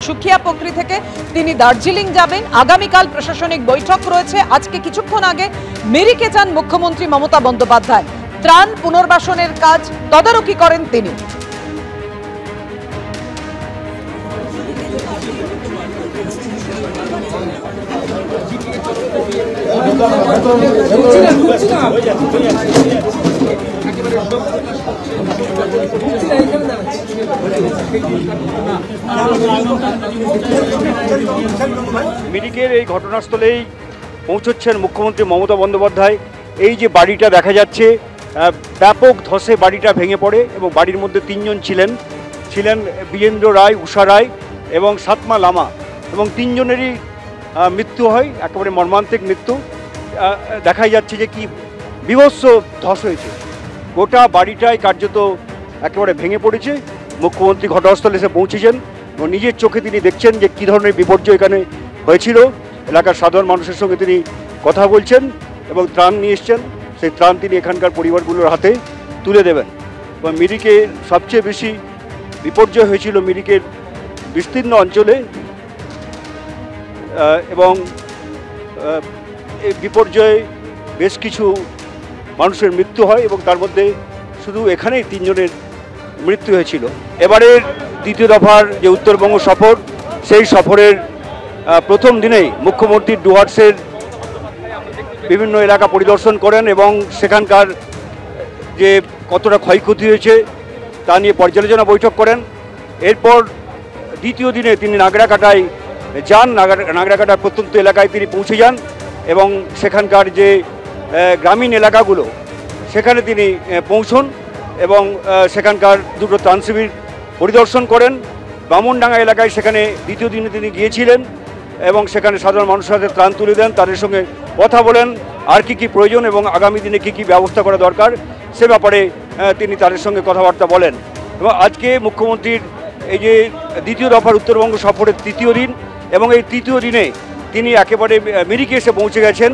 সুখিয়াপোখরি থেকে তিনি দার্জিলিং যাবেন। আগামীকাল প্রশাসনিক বৈঠক রয়েছে। আজকে কিছুক্ষণ আগে মিরিকে যান মুখ্যমন্ত্রী মমতা বন্দ্যোপাধ্যায়। ত্রাণ পুনর্বাসনের কাজ তদারকি করেন তিনি। মিরিকের এই ঘটনাস্থলেই পৌঁছচ্ছেন মুখ্যমন্ত্রী মমতা বন্দ্যোপাধ্যায়। এই যে বাড়িটা দেখা যাচ্ছে, ব্যাপক ধসে বাড়িটা ভেঙে পড়ে এবং বাড়ির মধ্যে তিনজন ছিলেন বীরেন্দ্র রায়, উষা রায় এবং সাতমা লামা, এবং তিনজনেরই মৃত্যু হয়, একেবারে মর্মান্তিক মৃত্যু। দেখাই যাচ্ছে যে কি বিভৎস ধস হয়েছে, গোটা বাড়িটাই কার্যত একেবারে ভেঙে পড়েছে। মুখ্যমন্ত্রী ঘটনাস্থলে এসে পৌঁছেছেন এবং নিজের চোখে তিনি দেখছেন যে কী ধরনের বিপর্যয় এখানে হয়েছিল। এলাকার সাধারণ মানুষের সঙ্গে তিনি কথা বলছেন এবং ত্রাণ নিয়ে এসছেন। সেই ত্রাণ তিনি এখানকার পরিবারগুলোর হাতে তুলে দেবেন। এবং মিরিকে সবচেয়ে বেশি বিপর্যয় হয়েছিল মিরিকের বিস্তীর্ণ অঞ্চলে, এবং এই বিপর্যয়ে বেশ কিছু মানুষের মৃত্যু হয় এবং তার মধ্যে শুধু এখানেই তিনজনের মৃত্যু হয়েছিল। এবারের দ্বিতীয় দফার যে উত্তরবঙ্গ সফর, সেই সফরের প্রথম দিনেই মুখ্যমন্ত্রী ডুয়ার্সের বিভিন্ন এলাকা পরিদর্শন করেন এবং সেখানকার যে কতটা ক্ষয়ক্ষতি হয়েছে তা নিয়ে পর্যালোচনা বৈঠক করেন। এরপর দ্বিতীয় দিনে তিনি নাগরাকাটায় যান। নাগরাকাটার প্রত্যন্ত এলাকায় তিনি পৌঁছে যান এবং সেখানকার যে গ্রামীণ এলাকাগুলো সেখানে তিনি পৌঁছন এবং সেখানকার দুটো ত্রাণ শিবির পরিদর্শন করেন। বামনডাঙ্গা এলাকায় সেখানে দ্বিতীয় দিনে তিনি গিয়েছিলেন এবং সেখানে সাধারণ মানুষের হাতে ত্রাণ তুলে দেন, তাদের সঙ্গে কথা বলেন আর কি প্রয়োজন এবং আগামী দিনে কি ব্যবস্থা করা দরকার সে ব্যাপারে তিনি তাদের সঙ্গে কথাবার্তা বলেন। এবং আজকে মুখ্যমন্ত্রীর এই যে দ্বিতীয় দফার উত্তরবঙ্গ সফরের তৃতীয় দিন, এবং এই তৃতীয় দিনে তিনি একেবারে মিরিকে এসে পৌঁছে গেছেন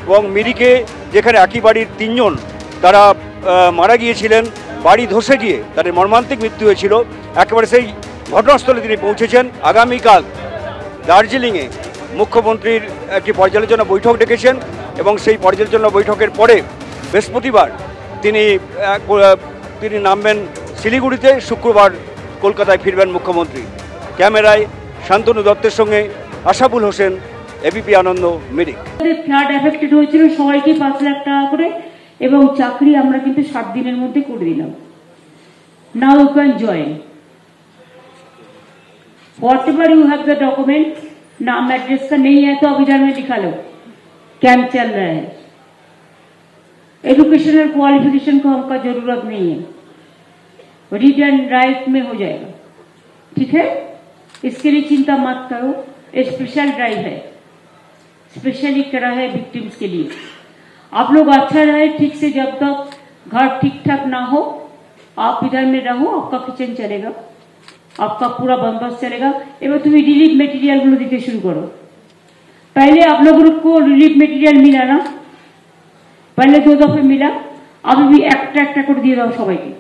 এবং মিরিকে যেখানে একই বাড়ির তিনজন তারা মারা গিয়েছিলেন, বাড়ি ধসে গিয়ে তাদের মর্মান্তিক মৃত্যু হয়েছিল, একেবারে সেই ঘটনাস্থলে তিনি পৌঁছেছেন। আগামীকাল দার্জিলিংয়ে মুখ্যমন্ত্রীর একটি পর্যালোচনা বৈঠক ডেকেছেন এবং সেই পর্যালোচনা বৈঠকের পরে বৃহস্পতিবার তিনি নামবেন শিলিগুড়িতে, শুক্রবার কলকাতায় ফিরবেন মুখ্যমন্ত্রী। ক্যামেরায় শান্তনু দত্তের সঙ্গে আশাফুল হোসেন, এবিপি আনন্দ, মিরিক। ফ্লাড এফেক্টেড হয়েছিল সবাইকে 5 লাখ টাকা করে এবং চাকরি আমরা কিন্তু 7 দিনের মধ্যে করে দিলাম। Now you can join whatever you have the document। नाम एड्रेस का नहीं है तो अब इधर में लिखा लो, कैंप चल रहा है। एजुकेशनल क्वालिफिकेशन को हमका जरूरत नहीं है, रीड एंड राइट में हो जाएगा, ठीक है। इसके लिए चिंता मत करो। स्पेशल ड्राइव है, स्पेशली करा है विक्टिम्स के लिए। आप लोग अच्छा रहे ठीक से, जब तक घर ठीक ठाक ना हो आप इधर में रहो, आपका किचन चलेगा, आपका पूरा बंदोबस्त चलेगा। एवं तुम्हें रिलीफ मटेरियल गुलो दीते शुरू करो। पहले आप लोगों को रिलीफ मटेरियल मिला ना, पहले 2 दफे मिला, अभी भी একটা করে দিয়ে দাও সবাইকে।